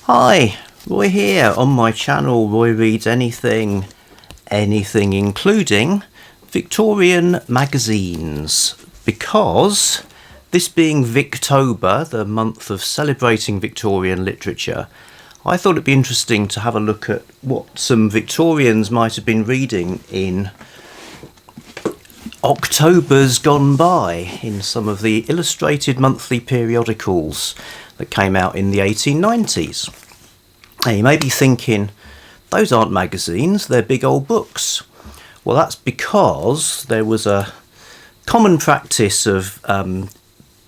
Hi, Roy here on my channel, Roy Reads Anything, including Victorian magazines, because this being Victober, the month of celebrating Victorian literature, I thought it'd be interesting to have a look at what some Victorians might have been reading in October's gone by in some of the illustrated monthly periodicals that came out in the 1890s. Now you may be thinking, those aren't magazines, they're big old books. Well, that's because there was a common practice of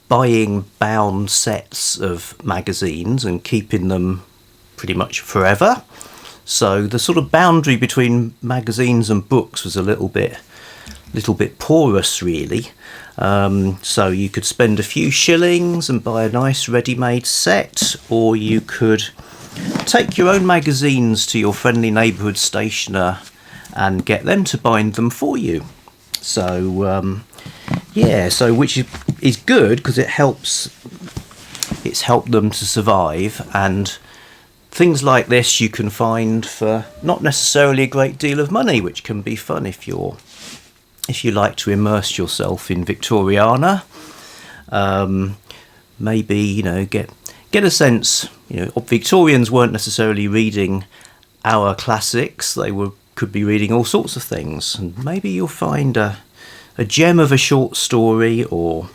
buying bound sets of magazines and keeping them pretty much forever. So the sort of boundary between magazines and books was a little bit porous, really. So you could spend a few shillings and buy a nice ready-made set, or you could take your own magazines to your friendly neighbourhood stationer and get them to bind them for you. So which is good because it's helped them to survive, and things like this you can find for not necessarily a great deal of money, which can be fun if you like to immerse yourself in Victoriana. Maybe get a sense. Victorians weren't necessarily reading our classics; they could be reading all sorts of things, and maybe you'll find a gem of a short story or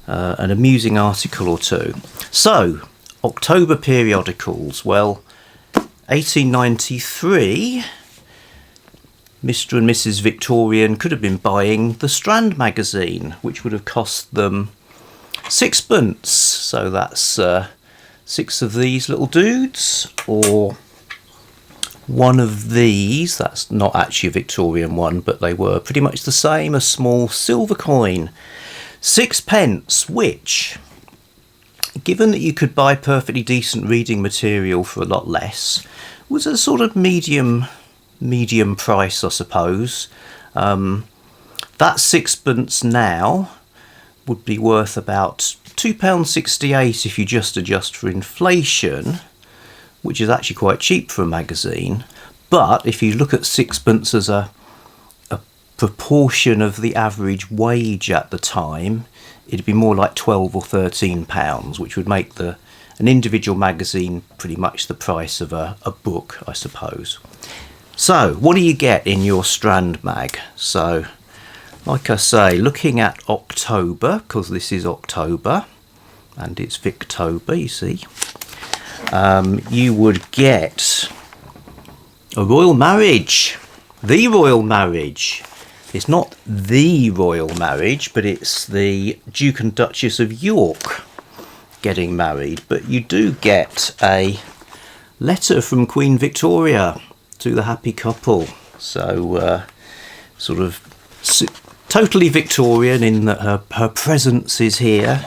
an amusing article or two. So, October periodicals. Well, 1893. Mr. and Mrs. Victorian could have been buying the Strand magazine, which would have cost them sixpence. So that's 6 of these little dudes, or one of these. That's not actually a Victorian one, but they were pretty much the same, a small silver coin. 6p, which, given that you could buy perfectly decent reading material for a lot less, was a sort of medium price, I suppose. That sixpence now would be worth about £2.68 if you just adjust for inflation, which is actually quite cheap for a magazine. But if you look at sixpence as a proportion of the average wage at the time, it'd be more like £12 or £13, which would make an individual magazine pretty much the price of a book, I suppose. So, what do you get in your Strand mag? So, like I say, looking at October, because this is October, and it's Victober, you see, you would get a royal marriage. The royal marriage. It's not the royal marriage, but it's the Duke and Duchess of York getting married. But you do get a letter from Queen Victoria to the happy couple. So sort of totally Victorian in that her presence is here,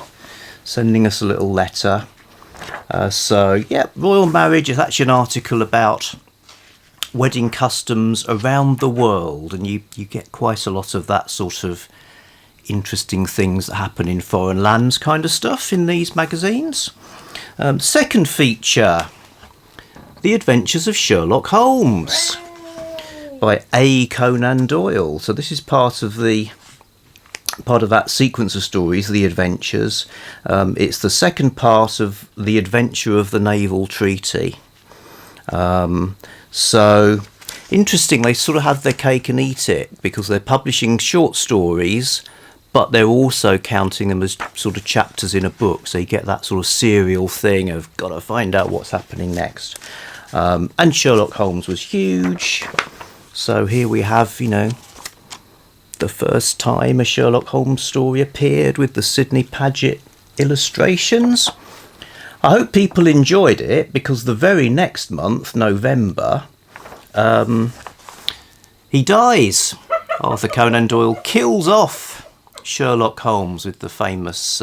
sending us a little letter. Royal marriage is actually an article about wedding customs around the world, and you get quite a lot of that sort of interesting things that happen in foreign lands kind of stuff in these magazines. Second feature, The Adventures of Sherlock Holmes by A. Conan Doyle. So this is part of that sequence of stories, The Adventures. It's the second part of The Adventure of the Naval Treaty. So interesting, they sort of have their cake and eat it, because they're publishing short stories, but they're also counting them as sort of chapters in a book. So you get that sort of serial thing of got to find out what's happening next. And Sherlock Holmes was huge. So here we have, the first time a Sherlock Holmes story appeared with the Sidney Paget illustrations. I hope people enjoyed it, because the very next month, November, he dies. Arthur Conan Doyle kills off Sherlock Holmes with the famous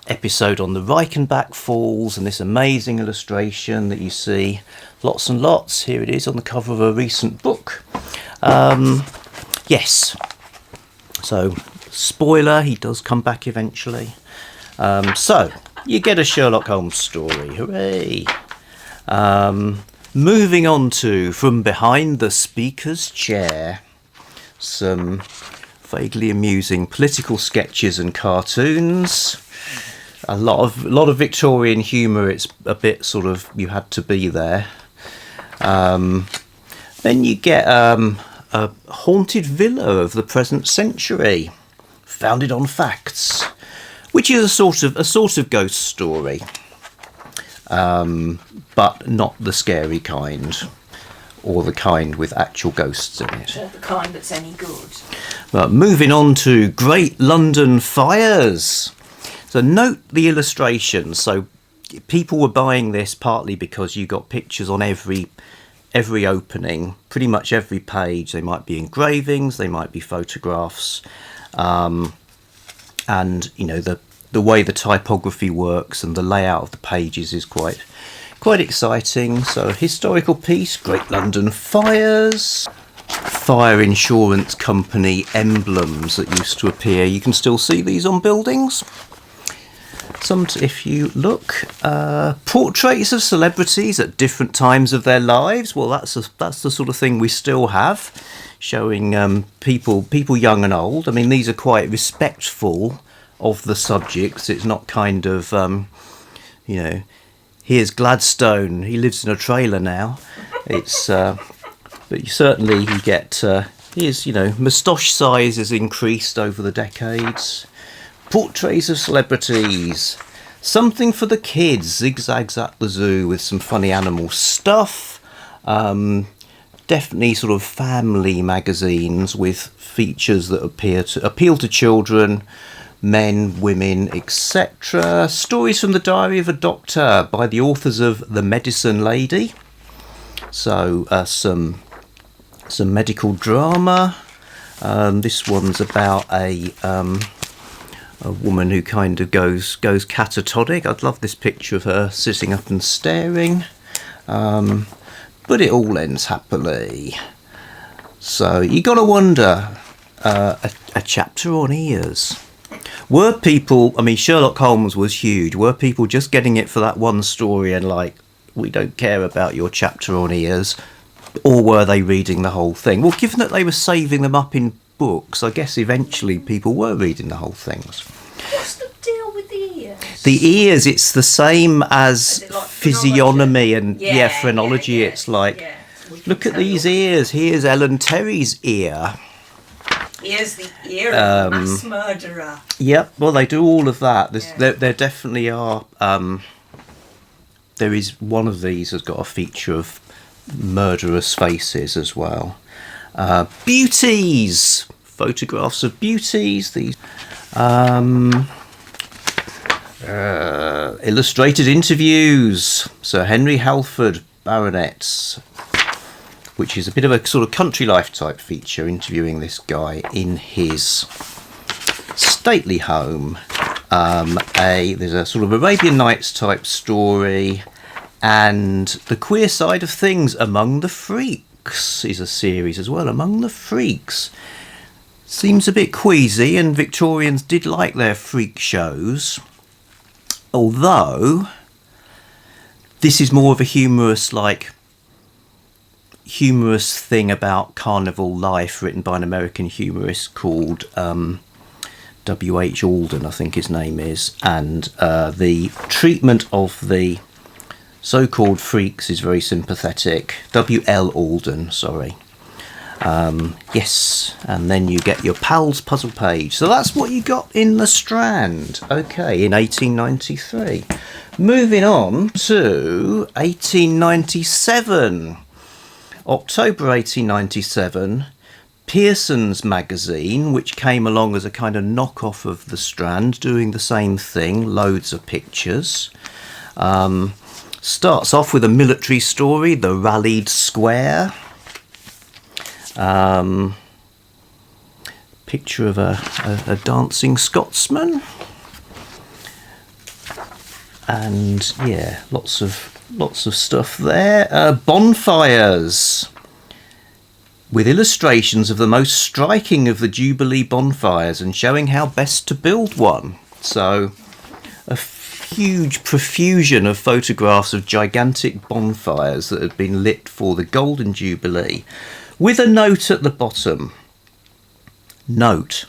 episode on the Reichenbach Falls, and this amazing illustration that you see lots and lots. Here it is on the cover of a recent book. Yes. So, spoiler, he does come back eventually. So, you get a Sherlock Holmes story. Hooray! Moving on to From Behind the Speaker's Chair, some vaguely amusing political sketches and cartoons. A lot of Victorian humour. It's a bit sort of, you had to be there. Then you get a haunted villa of the present century, founded on facts, which is a sort of ghost story, but not the scary kind, or the kind with actual ghosts in it. Or the kind that's any good. But moving on to Great London Fires. So note the illustrations. So people were buying this partly because you got pictures on every opening, pretty much every page. They might be engravings, they might be photographs, and you know, the way the typography works and the layout of the pages is quite exciting. So a historical piece, Great London Fires. Fire insurance company emblems that used to appear. You can still see these on buildings. If you look, portraits of celebrities at different times of their lives. Well, that's the sort of thing we still have, showing people young and old. I mean, these are quite respectful of the subjects. It's not kind of, you know, here's Gladstone, he lives in a trailer now. It's, but certainly you get, here's, you know, moustache size has increased over the decades. Portraits of celebrities. Something for the kids. Zigzags at the zoo with some funny animal stuff. Definitely sort of family magazines with features that appeal to children, men, women, etc. Stories from the Diary of a Doctor by the authors of The Medicine Lady. So some medical drama. This one's about a woman who kind of goes catatonic. I'd love this picture of her sitting up and staring. But it all ends happily. So you got to wonder, a chapter on ears. Were people, I mean, Sherlock Holmes was huge. Were people just getting it for that one story and like, we don't care about your chapter on ears? Or were they reading the whole thing? Well, given that they were saving them up in books, I guess eventually people were reading the whole things. What's the deal with the ears? The ears, it's the same as like physiognomy and phrenology. Yeah. It's like, Yeah. look at these ears. Here's Ellen Terry's ear. Here's the ear of a mass murderer. Yep, well, they do all of that. There definitely are. There is one of these has got a feature of murderous faces as well. Beauties, photographs of beauties. These illustrated interviews. Sir Henry Halford, Baronets, which is a bit of a sort of country life type feature, interviewing this guy in his stately home. There's a sort of Arabian Nights type story, and The Queer Side of Things, Among the Freaks is a series as well. Among the Freaks seems a bit queasy, and Victorians did like their freak shows, although this is more of a humorous thing about carnival life, written by an American humorist called W.H. Alden, I think his name is, and the treatment of the so-called freaks is very sympathetic. W.L. Alden, sorry. Yes, and then you get your Pals puzzle page. So that's what you got in the Strand, okay, in 1893. Moving on to 1897. October 1897, Pearson's magazine, which came along as a kind of knockoff of the Strand, doing the same thing, loads of pictures. Starts off with a military story, The Rallied Square. Picture of a dancing Scotsman. And yeah, lots of stuff there. Bonfires, with illustrations of the most striking of the Jubilee bonfires and showing how best to build one. So a huge profusion of photographs of gigantic bonfires that had been lit for the Golden Jubilee, with a note at the bottom. Note: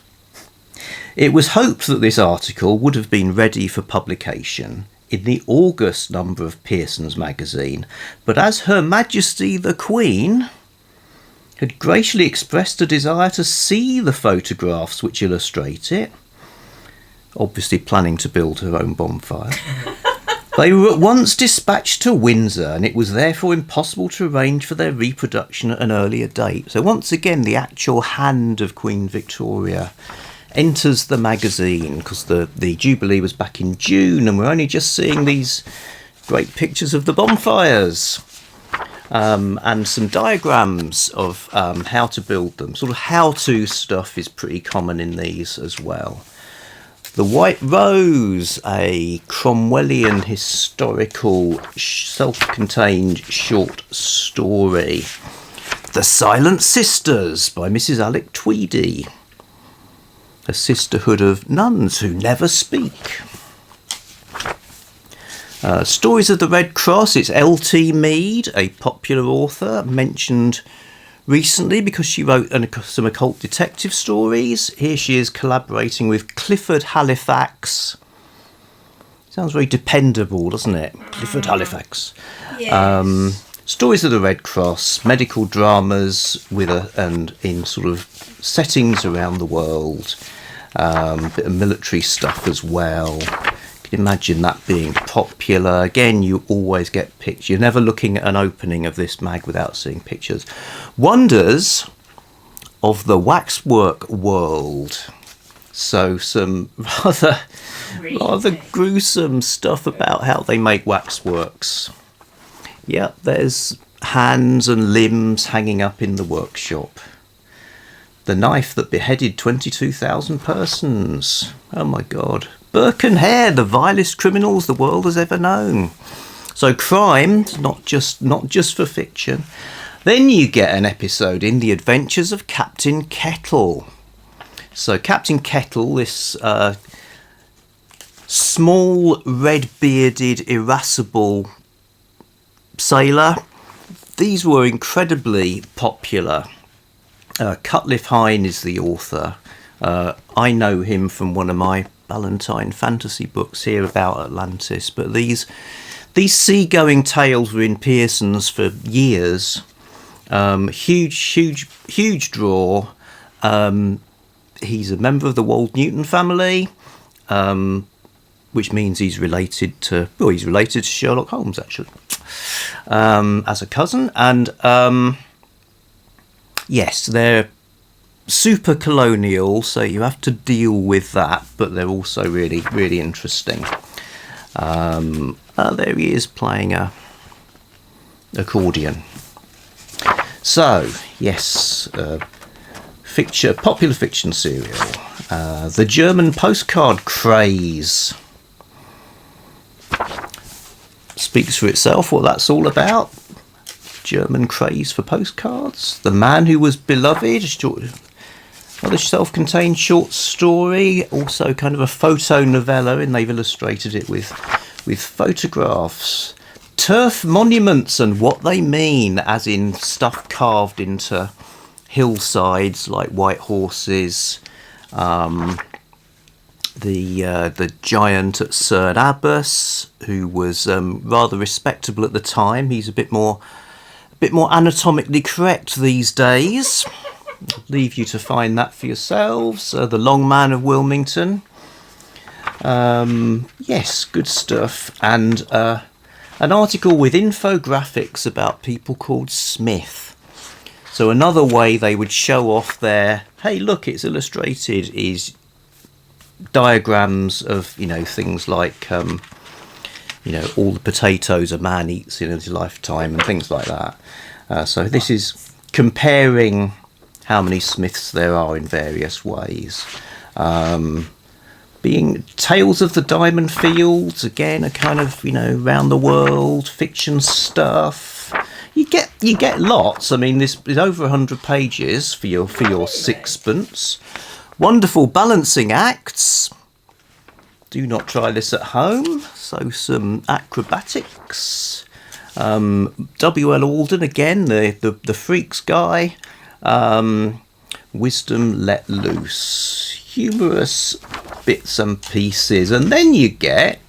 it was hoped that this article would have been ready for publication in the August number of Pearson's magazine, but as Her Majesty the Queen had graciously expressed a desire to see the photographs which illustrate it, obviously planning to build her own bonfire, they were at once dispatched to Windsor, and it was therefore impossible to arrange for their reproduction at an earlier date. So once again, the actual hand of Queen Victoria enters the magazine, because the Jubilee was back in June, and we're only just seeing these great pictures of the bonfires. And some diagrams of how to build them. Sort of how-to stuff is pretty common in these as well. The White Rose, a Cromwellian historical self-contained short story. The Silent Sisters by Mrs. Alec Tweedy, a sisterhood of nuns who never speak. Stories of the Red Cross, it's L.T. Mead, a popular author, mentioned recently because she wrote some occult detective stories. Here she is collaborating with Clifford Halifax. Sounds very dependable, doesn't it? Clifford Halifax. Yes. Stories of the Red Cross, medical dramas and in sort of settings around the world. Bit of military stuff as well. Imagine that being popular. Again, you always get pictures. You're never looking at an opening of this mag without seeing pictures. Wonders of the waxwork world. So some rather gruesome stuff about how they make waxworks. Yep, there's hands and limbs hanging up in the workshop. The knife that beheaded 22,000 persons. Oh my God. Burke and Hare, the vilest criminals the world has ever known. So crime, not just for fiction. Then you get an episode in The Adventures of Captain Kettle. So Captain Kettle, this small, red-bearded, irascible sailor, these were incredibly popular. Cutliff Hine is the author. I know him from one of my Valentine fantasy books here about Atlantis, but these seagoing tales were in Pearson's for years. Huge draw. He's a member of the Wold Newton family, which means he's related to Sherlock Holmes, actually, as a cousin. And yes, they're super colonial, so you have to deal with that, but they're also really, really interesting. There he is playing a accordion. So yes, popular fiction serial, the German postcard craze. Speaks for itself what that's all about. German craze for postcards. The Man Who Was Beloved, another self-contained short story, also kind of a photo novella, and they've illustrated it with photographs. Turf monuments and what they mean, as in stuff carved into hillsides like white horses. The giant at Cerne Abbas, who was rather respectable at the time. He's a bit more anatomically correct these days. I'll leave you to find that for yourselves. The Long Man of Wilmington. Yes, good stuff. And an article with infographics about people called Smith. So another way they would show off their, hey, look, it's illustrated, is diagrams of, things like, all the potatoes a man eats in his lifetime and things like that. So this is comparing how many Smiths there are in various ways. Being Tales of the Diamond Fields, again, a kind of, round the world fiction stuff. You get lots. I mean, this is over 100 pages for your sixpence. Wonderful balancing acts. Do not try this at home. So some acrobatics. W.L. Alden again, the Freaks guy. Wisdom Let Loose. Humorous bits and pieces. And then you get,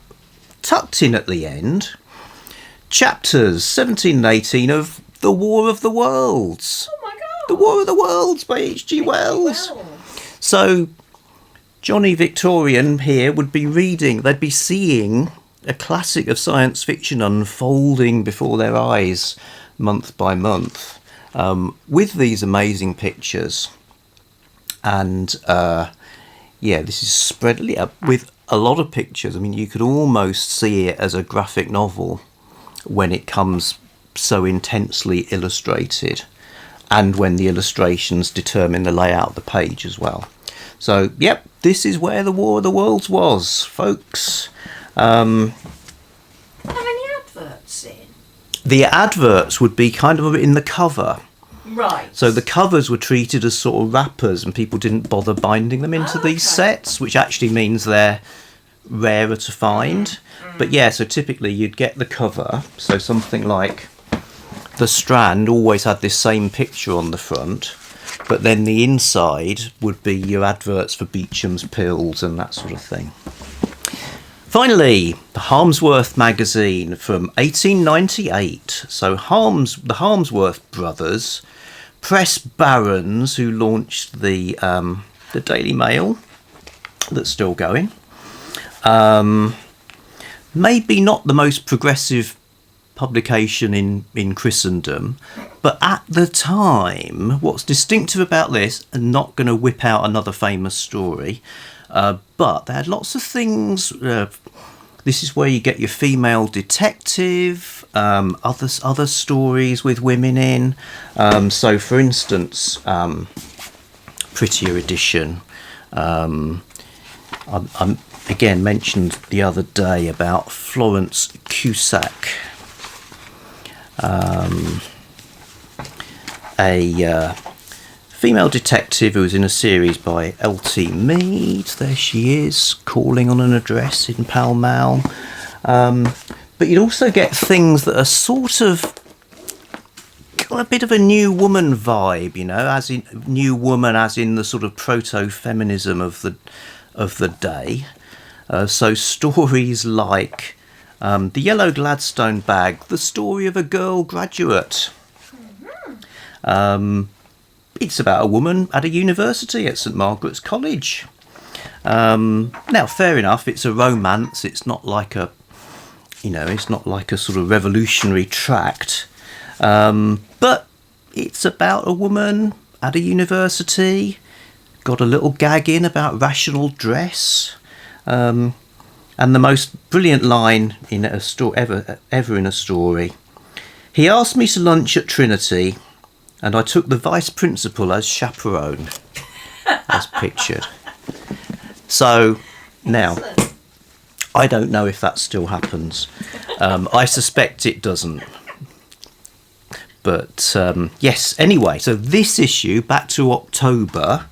tucked in at the end, chapters 17 and 18 of The War of the Worlds. Oh my God. The War of the Worlds by H.G. Wells. So Johnny Victorian here would be reading, they'd be seeing a classic of science fiction unfolding before their eyes month by month, with these amazing pictures. And this is spread with a lot of pictures. I mean, you could almost see it as a graphic novel when it comes so intensely illustrated, and when the illustrations determine the layout of the page as well. So, yep, this is where the War of the Worlds was, folks. Are there any adverts in? The adverts would be kind of in the cover. Right. So the covers were treated as sort of wrappers, and people didn't bother binding them into these sets, which actually means they're rarer to find. But yeah, so typically you'd get the cover, so something like The Strand always had this same picture on the front, but then the inside would be your adverts for Beecham's Pills and that sort of thing. Finally, the Harmsworth magazine from 1898. So the Harmsworth brothers, press barons who launched the Daily Mail, that's still going. Maybe not the most progressive publication in Christendom, but at the time, what's distinctive about this, and not going to whip out another famous story, but they had lots of things. This is where you get your female detective, other stories with women in. So, for instance, Prettier Edition. I'm again mentioned the other day about Florence Cusack, a female detective who was in a series by L.T. Mead. There she is, calling on an address in Pall Mall. But you'd also get things that are sort of got a bit of a New Woman vibe, you know, as in New Woman, as in the sort of proto-feminism of the day. So stories like The Yellow Gladstone Bag, the story of a girl graduate. It's about a woman at a university at St Margaret's College. Now, fair enough, it's a romance. It's not like a, it's not like a sort of revolutionary tract. But it's about a woman at a university, got a little gag in about rational dress. And the most brilliant line in a story ever in a story. He asked me to lunch at Trinity, and I took the vice principal as chaperone, as pictured. So now, I don't know if that still happens. I suspect it doesn't. But yes, anyway, so this issue, back to October.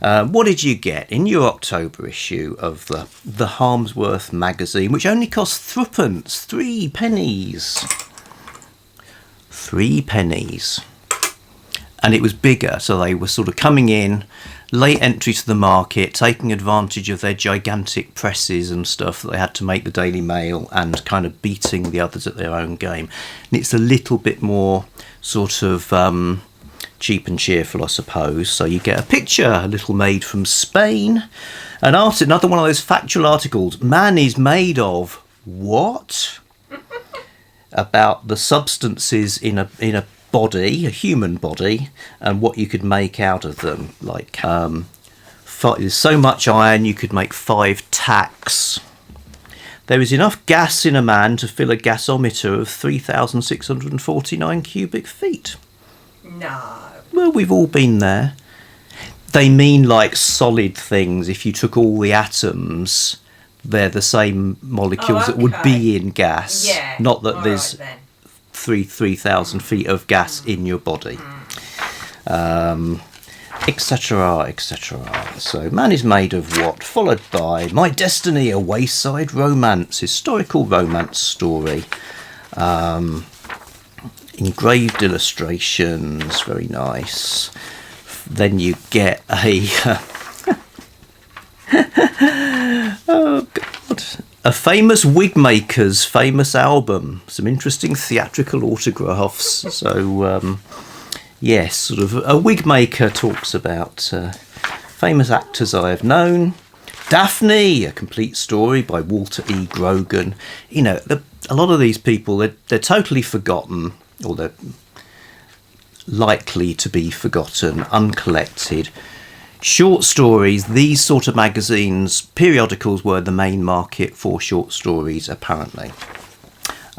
What did you get in your October issue of the Harmsworth magazine, which only cost threepence, 3 pennies. 3 pennies. And it was bigger, so they were sort of coming in, late entry to the market, taking advantage of their gigantic presses and stuff that they had to make the Daily Mail, and kind of beating the others at their own game. And it's a little bit more sort of cheap and cheerful, I suppose. So you get a picture, a little maid from Spain, and another one of those factual articles. Man is made of what? About the substances in a body, a human body, and what you could make out of them. Like, there's so much iron you could make 5 tacks. There is enough gas in a man to fill a gasometer of 3,649 cubic feet. No. Well, we've all been there. They mean like solid things. If you took all the atoms, they're the same molecules that would be in gas. Yeah. Not that there's right, 3,000 feet of gas in your body. etc., etc. So, Man is Made of What? Followed by My Destiny, a wayside romance, historical romance story. Engraved illustrations, very nice. Then you get a oh god, a famous wig maker's famous album. Some interesting theatrical autographs. So yes, sort of a wig maker talks about famous actors I have known. Daphne, a complete story by Walter E. Grogan. You know, a lot of these people, they're totally forgotten, or they're likely to be forgotten, uncollected. Short stories, these sort of magazines, periodicals were the main market for short stories, apparently.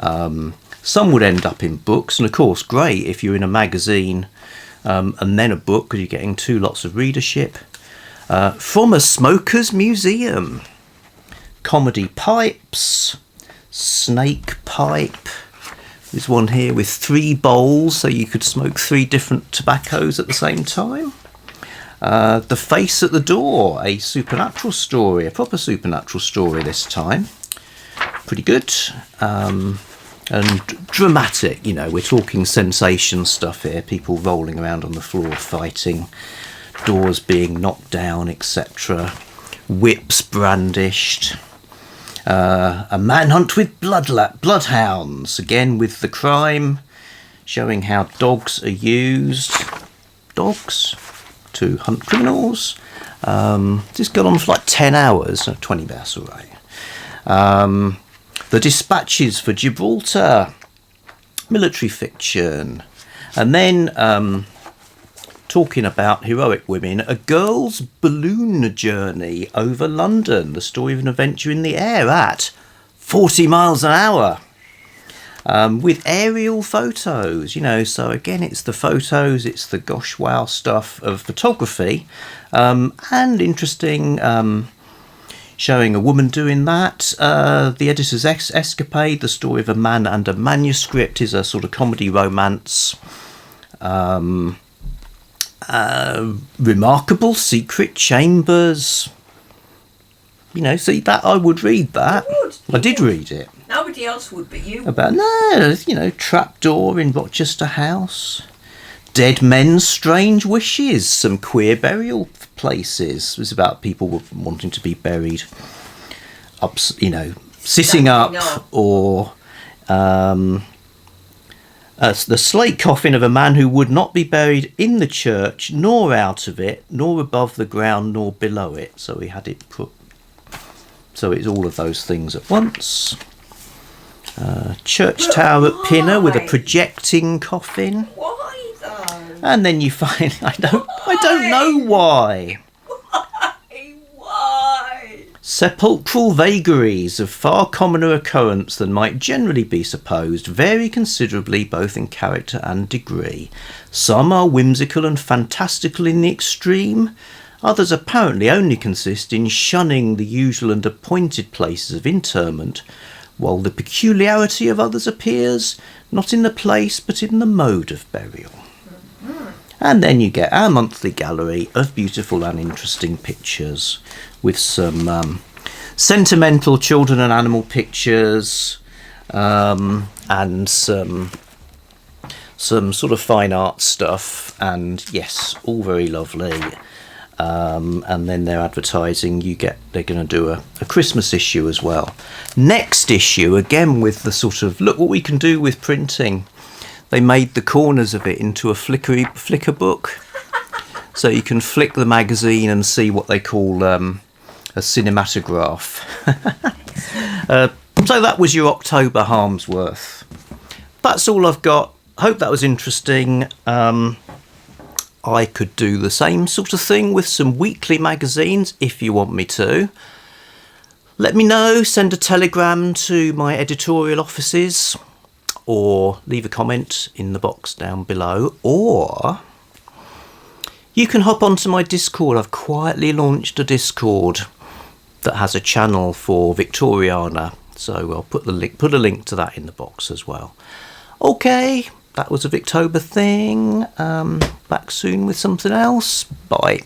Some would end up in books, and of course, great if you're in a magazine and then a book, because you're getting two lots of readership. From a Smoker's Museum. Comedy pipes. Snake pipe. There's one here with 3 bowls, so you could smoke 3 different tobaccos at the same time. The Face at the Door, a supernatural story, a proper supernatural story this time. Pretty good. And dramatic, you know, we're talking sensation stuff here. People rolling around on the floor fighting, doors being knocked down, etc. Whips brandished. A manhunt with bloodhounds, again with the crime, showing how dogs are used. Dogs to hunt criminals. This got on for like 10 hours, 20 that's all right. The Dispatches for Gibraltar, military fiction. And then talking about heroic women, A Girl's Balloon Journey Over London, the story of an adventure in the air at 40 miles an hour. With aerial photos, you know, so again, it's the photos, it's the gosh wow stuff of photography, and interesting, showing a woman doing that. The Editor's Escapade, the story of a man and a manuscript, is a sort of comedy romance. Remarkable Secret Chambers. You know, see, that I would read that. I did read it. Nobody else would but you. About, no, you know, Trapdoor in Rochester House. Dead Men's Strange Wishes, some queer burial places. It was about people wanting to be buried up, you know, sitting up, or the slate coffin of a man who would not be buried in the church, nor out of it, nor above the ground, nor below it. So he had it put, so it's all of those things at once. Church tower at Pinner with a projecting coffin. Why though? And then you find, I don't know why. Why? Sepulchral vagaries of far commoner occurrence than might generally be supposed vary considerably both in character and degree. Some are whimsical and fantastical in the extreme. Others apparently only consist in shunning the usual and appointed places of interment, while the peculiarity of others appears not in the place but in the mode of burial. And then you get our monthly gallery of beautiful and interesting pictures with some sentimental children and animal pictures, and some sort of fine art stuff, and yes, all very lovely. And then they're advertising, they're going to do a Christmas issue as well. Next issue, again with the sort of, look what we can do with printing. They made the corners of it into a Flickr book. So you can flick the magazine and see what they call a cinematograph. So that was your October Harmsworth. That's all I've got. Hope that was interesting. I could do the same sort of thing with some weekly magazines if you want me to. Let me know, send a telegram to my editorial offices, or leave a comment in the box down below, or you can hop onto my Discord. I've quietly launched a Discord that has a channel for Victoriana, so I'll put a link to that in the box as well. Okay, that was a Victober thing. Back soon with something else. Bye.